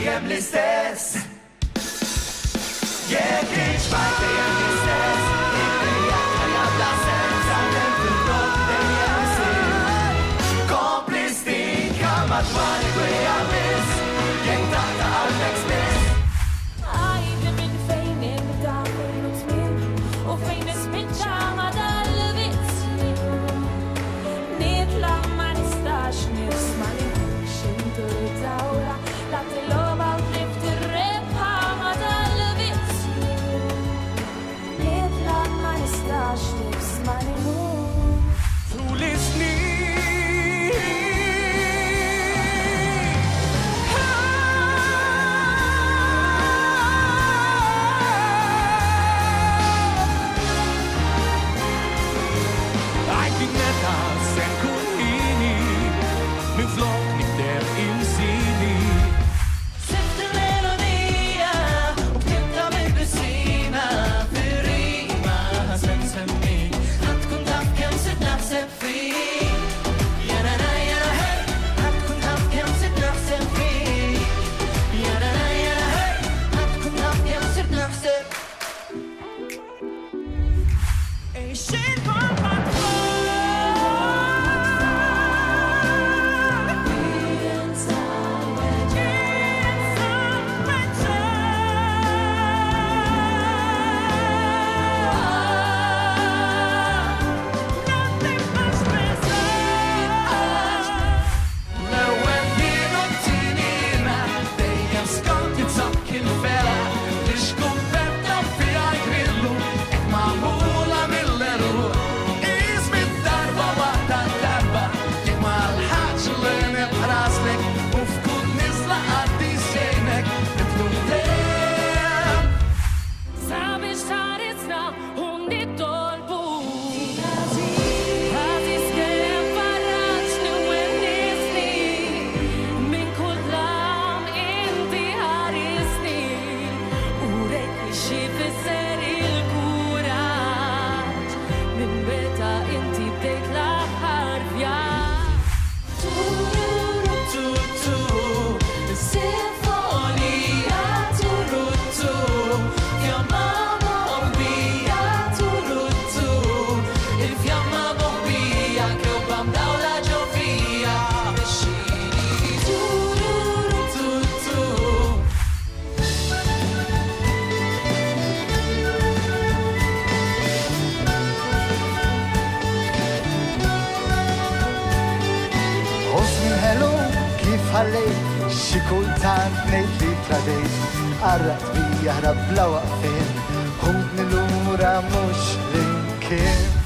dejjem l-istess. Jekk iġbaj dejjem l-istess, id-dinja ħajja bla sens, għandem fil-frott dejjem isir. Kompli stinka madwar il-gwija biss, jekk taqta qalbek spiss. Għajdi minn fejn nibda kollu tmiem u fejn nispiċċa ma dal-vizz. Nitla ma nistax nisma li xintur dawla la tiloba u tlift ir-rebħa ma dal-vizz. Nitla ma nistax nisma li Tul is-snin. Għajdi meta se nkun ħini, minflok nikdeb insini. Sibt il-melodija u btibta mill-piscina, fir-rima ħasben semmik, ħatkun taf kemm sirt naħseb fik. Jarana jara hey, ħatkun taf kemm sirt naħseb fik. Jarana jara hey, ħatkun taf kemm sirt naħseb. Ejxin sabiex tarizna u nitolbu. Għaziz kellem farraġni u għennisni, minn kull lam inti ħarisni, u rekni xi fisser il-kuraġġ, minn meta inti bdejt l-aħħar vjaġġ. Tutu, sinfonija turutu, fjamma bobbija turutu, il-fjamma bobbija kewbam dawla ġovija, bexxini turutu. Hosni hello, kif ħallejt, xi kultant ngħid li tradejt, qarrat bi jaħrab bla waqfien, ħudni lura mhux l-imkien.